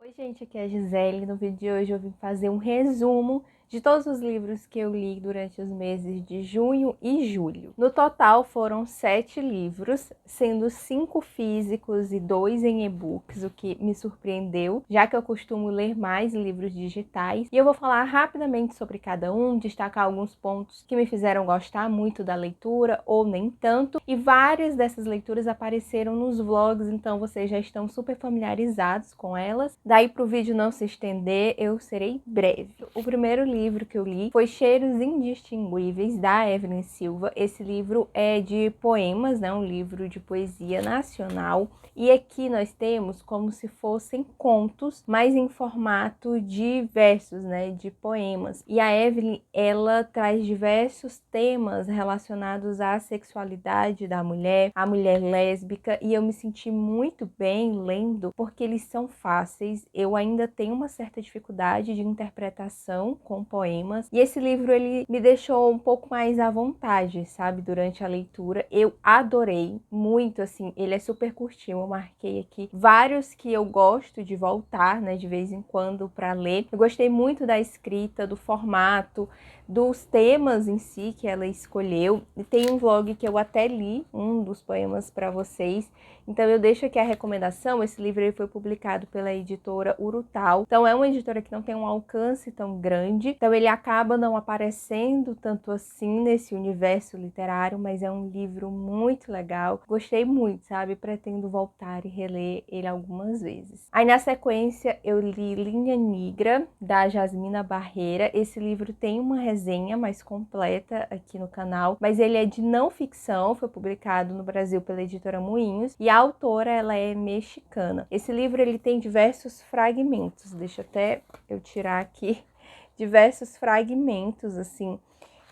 Oi gente, aqui é a Gisele. No vídeo de hoje eu vim fazer um resumo de todos os livros que eu li durante os meses de junho e julho. No total foram 7 livros, sendo 5 físicos e 2 em e-books, o que me surpreendeu, já que eu costumo ler mais livros digitais. E eu vou falar rapidamente sobre cada um, destacar alguns pontos que me fizeram gostar muito da leitura ou nem tanto. E várias dessas leituras apareceram nos vlogs, então vocês já estão super familiarizados com elas. Daí, para o vídeo não se estender, eu serei breve. O primeiro livro que eu li foi Cheiros Indistinguíveis, da Evelyn Silva. Esse livro é de poemas, né? Um livro de poesia nacional. E aqui nós temos como se fossem contos, mas em formato de versos, né? De poemas. E a Evelyn, ela traz diversos temas relacionados à sexualidade da mulher, à mulher lésbica, e eu me senti muito bem lendo, porque eles são fáceis. Eu ainda tenho uma certa dificuldade de interpretação com poemas, e esse livro ele me deixou um pouco mais à vontade, sabe, durante a leitura. Eu adorei muito, assim, ele é super curtinho, eu marquei aqui vários que eu gosto de voltar, né, de vez em quando para ler. Eu gostei muito da escrita, do formato, dos temas em si que ela escolheu. E tem um vlog que eu até li um dos poemas para vocês, então eu deixo aqui a recomendação. Esse livro ele foi publicado pela editora Urutau, então é uma editora que não tem um alcance tão grande, então ele acaba não aparecendo tanto assim nesse universo literário, mas é um livro muito legal, gostei muito, sabe? Pretendo voltar e reler ele algumas vezes. Aí na sequência eu li Linha Negra, da Jasmina Barreira. Esse livro tem uma resenha mais completa aqui no canal, mas ele é de não ficção, foi publicado no Brasil pela editora Moinhos, e a autora ela é mexicana. Esse livro ele tem diversos fragmentos, deixa até eu tirar aqui, diversos fragmentos assim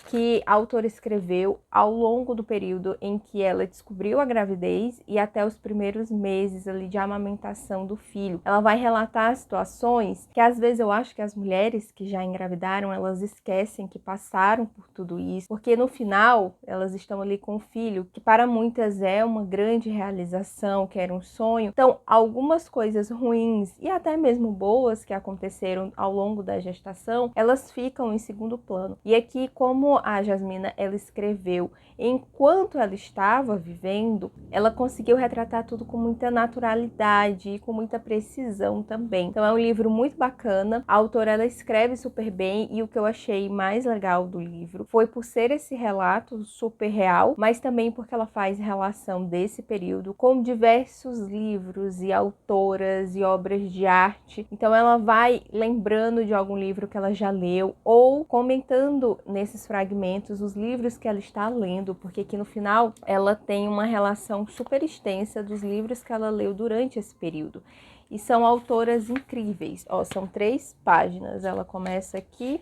que a autora escreveu ao longo do período em que ela descobriu a gravidez e até os primeiros meses ali de amamentação do filho. Ela vai relatar situações que às vezes eu acho que as mulheres que já engravidaram, elas esquecem que passaram por tudo isso, porque no final elas estão ali com o filho, que para muitas é uma grande realização, que era um sonho. Então, algumas coisas ruins e até mesmo boas que aconteceram ao longo da gestação, elas ficam em segundo plano. E aqui, como a Jasmina ela escreveu enquanto ela estava vivendo, ela conseguiu retratar tudo com muita naturalidade e com muita precisão também. Então é um livro muito bacana. A autora ela escreve super bem, e o que eu achei mais legal do livro foi por ser esse relato super real, mas também porque ela faz relação desse período com diversos livros e autoras e obras de arte. Então ela vai lembrando de algum livro que ela já leu ou comentando nesses fragmentos os livros que ela está lendo, porque aqui no final ela tem uma relação super extensa dos livros que ela leu durante esse período. E são autoras incríveis. Ó, são 3 páginas. Ela começa aqui,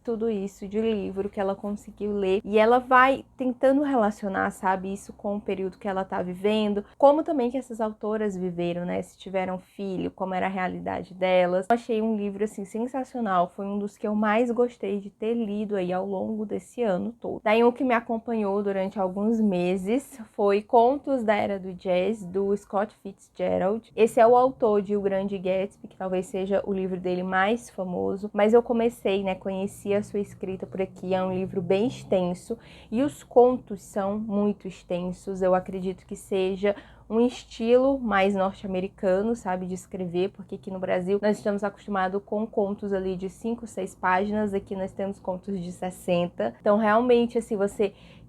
tudo isso de livro que ela conseguiu ler, e ela vai tentando relacionar, sabe, isso com o período que ela tá vivendo, como também que essas autoras viveram, né, se tiveram filho, como era a realidade delas. Eu achei um livro, assim, sensacional, foi um dos que eu mais gostei de ter lido aí ao longo desse ano todo. Daí um que me acompanhou durante alguns meses foi Contos da Era do Jazz, do Scott Fitzgerald. Esse é o autor de O Grande Gatsby, que talvez seja o livro dele mais famoso, mas eu comecei, né, conheci a sua escrita por aqui. É um livro bem extenso e os contos são muito extensos. Eu acredito que seja um estilo mais norte-americano, sabe, de escrever, porque aqui no Brasil nós estamos acostumados com contos ali de 5, 6 páginas, aqui nós temos contos de 60. Então, realmente, assim,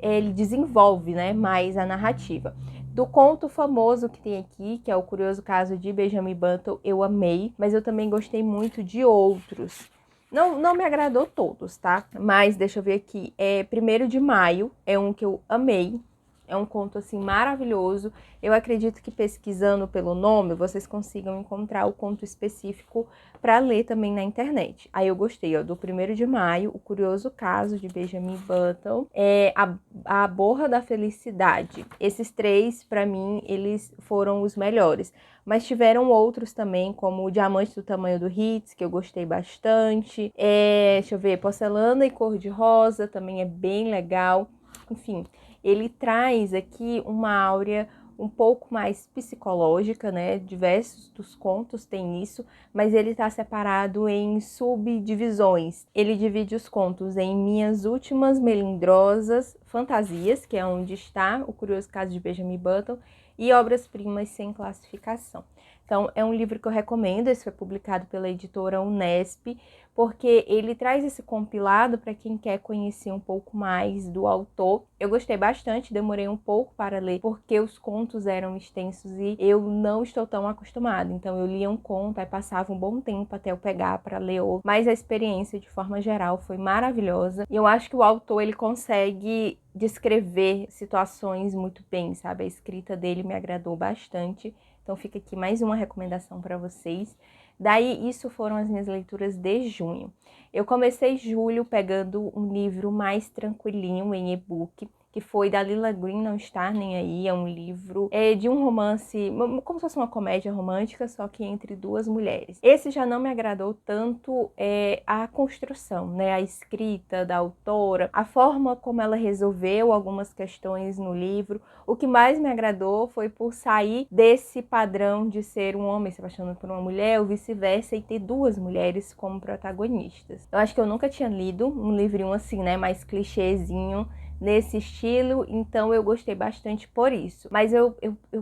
ele desenvolve, né, mais a narrativa. Do conto famoso que tem aqui, que é O Curioso Caso de Benjamin Button, eu amei, mas eu também gostei muito de outros. Não me agradou todos, tá? Mas deixa eu ver aqui. 1º de Maio é um que eu amei. É um conto, assim, maravilhoso. Eu acredito que pesquisando pelo nome, vocês consigam encontrar o conto específico para ler também na internet. Aí eu gostei, ó, do 1º de Maio, O Curioso Caso de Benjamin Button, a Borra da Felicidade. Esses 3, para mim, eles foram os melhores. Mas tiveram outros também, como O Diamante do Tamanho do Hits, que eu gostei bastante. Deixa eu ver, Porcelana e Cor-de-Rosa também é bem legal. Enfim, ele traz aqui uma áurea um pouco mais psicológica, né? Diversos dos contos têm isso, mas ele está separado em subdivisões. Ele divide os contos em Minhas Últimas Melindrosas Fantasias, que é onde está O Curioso Caso de Benjamin Button, e Obras-Primas Sem Classificação. Então, é um livro que eu recomendo. Esse foi publicado pela editora Unesp, porque ele traz esse compilado para quem quer conhecer um pouco mais do autor. Eu gostei bastante, demorei um pouco para ler, porque os contos eram extensos e eu não estou tão acostumada. Então, eu lia um conto, aí passava um bom tempo até eu pegar para ler outro. Mas a experiência, de forma geral, foi maravilhosa. E eu acho que o autor, ele consegue descrever situações muito bem, sabe? A escrita dele me agradou bastante. Então fica aqui mais uma recomendação para vocês. Daí, isso foram as minhas leituras de junho. Eu comecei julho pegando um livro mais tranquilinho em e-book, que foi da Lila Green, Não Estar Nem Aí. É um livro de um romance, como se fosse uma comédia romântica, só que entre duas mulheres. Esse já não me agradou tanto a construção, né? A escrita da autora, a forma como ela resolveu algumas questões no livro. O que mais me agradou foi por sair desse padrão de ser um homem se apaixonando por uma mulher ou vice-versa e ter duas mulheres como protagonistas. Eu acho que eu nunca tinha lido um livrinho assim, né? Mais clichêzinho, nesse estilo, então eu gostei bastante por isso. Mas eu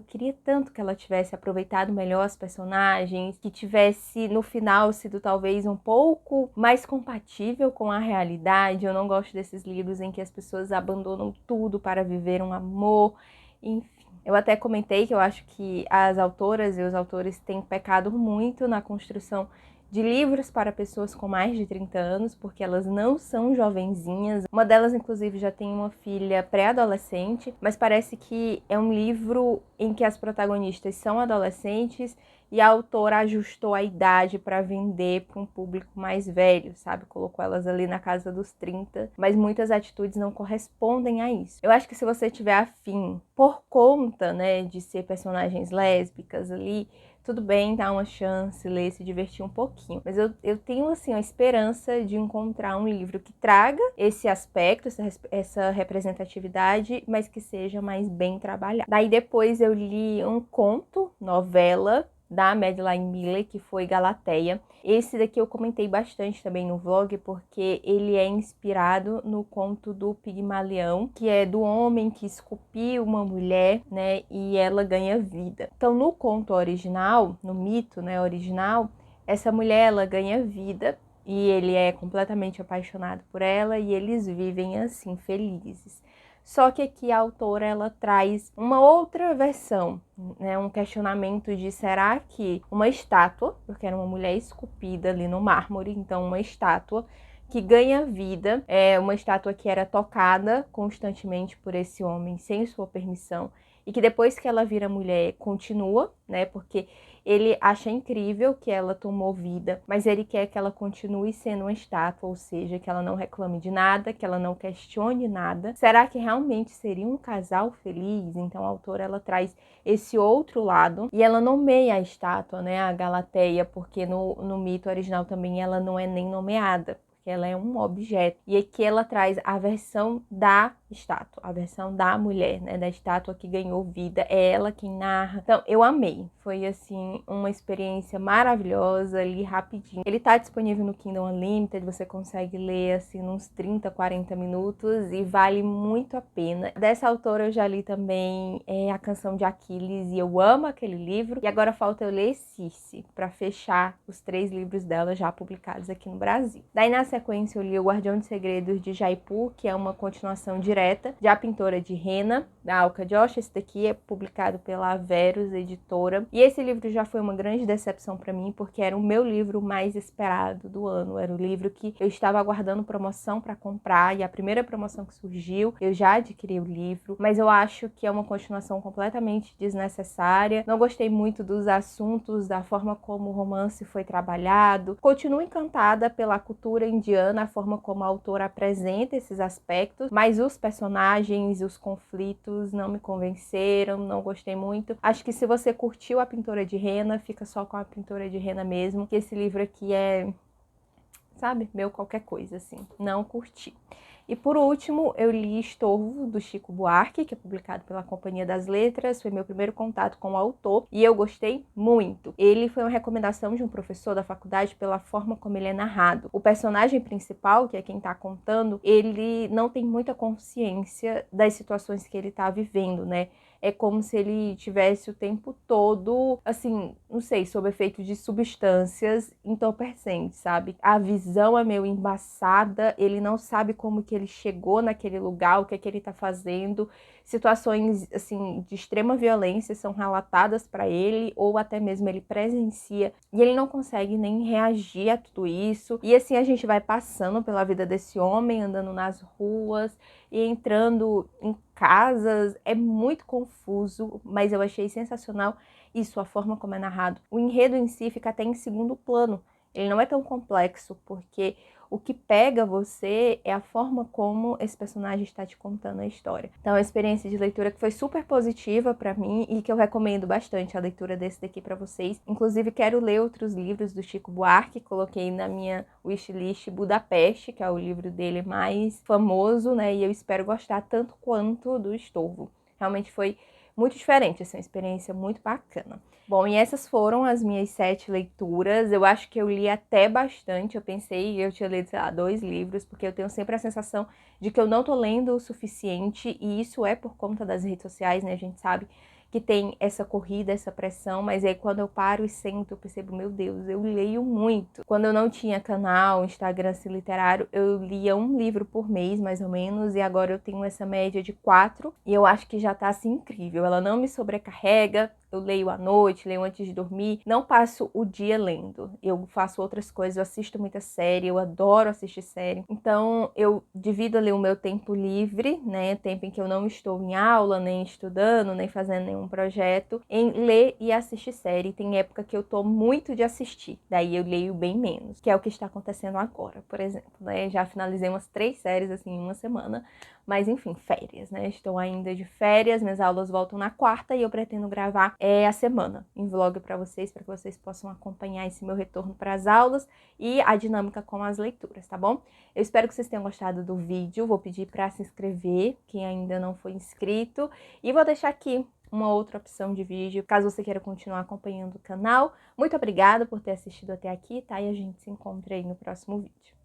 queria tanto que ela tivesse aproveitado melhor as personagens, que tivesse no final sido talvez um pouco mais compatível com a realidade. Eu não gosto desses livros em que as pessoas abandonam tudo para viver um amor, enfim. Eu até comentei que eu acho que as autoras e os autores têm pecado muito na construção de livros para pessoas com mais de 30 anos, porque elas não são jovenzinhas. Uma delas, inclusive, já tem uma filha pré-adolescente, mas parece que é um livro em que as protagonistas são adolescentes e a autora ajustou a idade para vender para um público mais velho, sabe? Colocou elas ali na casa dos 30, mas muitas atitudes não correspondem a isso. Eu acho que se você tiver afim, por conta, né, de ser personagens lésbicas ali, tudo bem, dá uma chance, ler, se divertir um pouquinho. Mas eu tenho, assim, a esperança de encontrar um livro que traga esse aspecto, essa representatividade, mas que seja mais bem trabalhado. Daí depois eu li um conto, novela, da Madeline Miller, que foi Galateia. Esse daqui eu comentei bastante também no vlog, porque ele é inspirado no conto do Pigmalião, que é do homem que esculpiu uma mulher, né, e ela ganha vida. Então, no conto original, no mito, né, original, essa mulher, ela ganha vida e ele é completamente apaixonado por ela e eles vivem assim, felizes. Só que aqui a autora, ela traz uma outra versão, né? Um questionamento de será que uma estátua, porque era uma mulher esculpida ali no mármore, então uma estátua que ganha vida, uma estátua que era tocada constantemente por esse homem sem sua permissão e que depois que ela vira mulher continua, né? Porque ele acha incrível que ela tomou vida, mas ele quer que ela continue sendo uma estátua, ou seja, que ela não reclame de nada, que ela não questione nada. Será que realmente seria um casal feliz? Então a autora, ela traz esse outro lado e ela nomeia a estátua, né, a Galateia, porque no mito original também ela não é nem nomeada, porque ela é um objeto. E aqui ela traz a versão da estátua, a versão da mulher, né, da estátua que ganhou vida, é ela quem narra. Então, eu amei. Foi, assim, uma experiência maravilhosa, li rapidinho. Ele tá disponível no Kindle Unlimited, você consegue ler, assim, uns 30, 40 minutos e vale muito a pena. Dessa autora eu já li também A Canção de Aquiles e eu amo aquele livro. E agora falta eu ler Circe, pra fechar os 3 livros dela já publicados aqui no Brasil. Daí, na sequência, eu li O Guardião de Segredos de Jaipur, que é uma continuação direta de A Pintora de Rena, da Alka Josh. Esse daqui é publicado pela Verus Editora. E esse livro já foi uma grande decepção para mim, porque era o meu livro mais esperado do ano. Era o livro que eu estava aguardando promoção para comprar, e a primeira promoção que surgiu, eu já adquiri o livro. Mas eu acho que é uma continuação completamente desnecessária. Não gostei muito dos assuntos, da forma como o romance foi trabalhado. Continuo encantada pela cultura indiana, a forma como a autora apresenta esses aspectos, mas os personagens, os conflitos não me convenceram, não gostei muito. Acho que se você curtiu A Pintora de Rena, fica só com A Pintora de Rena mesmo, que esse livro aqui é, sabe, meu qualquer coisa, assim, não curti. E por último, eu li Estorvo, do Chico Buarque, que é publicado pela Companhia das Letras. Foi meu primeiro contato com o autor e eu gostei muito. Ele foi uma recomendação de um professor da faculdade pela forma como ele é narrado. O personagem principal, que é quem está contando, ele não tem muita consciência das situações que ele está vivendo, né? É como se ele tivesse o tempo todo, assim, não sei, sob efeito de substâncias entorpecentes, sabe? A visão é meio embaçada, ele não sabe como que ele chegou naquele lugar, o que é que ele tá fazendo. Situações, assim, de extrema violência são relatadas para ele, ou até mesmo ele presencia, e ele não consegue nem reagir a tudo isso. E assim a gente vai passando pela vida desse homem, andando nas ruas e entrando em casas. É muito confuso, mas eu achei sensacional isso, a forma como é narrado. O enredo em si fica até em segundo plano. Ele não é tão complexo, porque o que pega você é a forma como esse personagem está te contando a história. Então, é uma experiência de leitura que foi super positiva para mim e que eu recomendo bastante a leitura desse daqui para vocês. Inclusive, quero ler outros livros do Chico Buarque, coloquei na minha wishlist Budapeste, que é o livro dele mais famoso, né? E eu espero gostar tanto quanto do Estorvo. Realmente foi muito diferente, assim, uma experiência muito bacana. Bom, e essas foram as minhas 7 leituras. Eu acho que eu li até bastante. Eu pensei que eu tinha lido, sei lá, 2 livros, porque eu tenho sempre a sensação de que eu não tô lendo o suficiente, e isso é por conta das redes sociais, né? A gente sabe que tem essa corrida, essa pressão, mas aí quando eu paro e sento, eu percebo, meu Deus, eu leio muito. Quando eu não tinha canal, Instagram assim, literário, eu lia um livro por mês, mais ou menos, e agora eu tenho essa média de 4, e eu acho que já tá assim incrível. Ela não me sobrecarrega. Eu leio à noite, leio antes de dormir, não passo o dia lendo. Eu faço outras coisas, eu assisto muita série, eu adoro assistir série. Então, eu divido ali o meu tempo livre, né, tempo em que eu não estou em aula, nem estudando, nem fazendo nenhum projeto, em ler e assistir série. Tem época que eu tô muito de assistir, daí eu leio bem menos, que é o que está acontecendo agora, por exemplo, né? Já finalizei umas 3 séries, assim, em uma semana, mas enfim, férias, né? Estou ainda de férias, minhas aulas voltam na quarta e eu pretendo gravar a semana em vlog para que vocês possam acompanhar esse meu retorno para as aulas e a dinâmica com as leituras, tá bom? Eu espero que vocês tenham gostado do vídeo. Vou pedir para se inscrever, quem ainda não foi inscrito, e vou deixar aqui uma outra opção de vídeo, caso você queira continuar acompanhando o canal. Muito obrigada por ter assistido até aqui, tá? E a gente se encontra aí no próximo vídeo.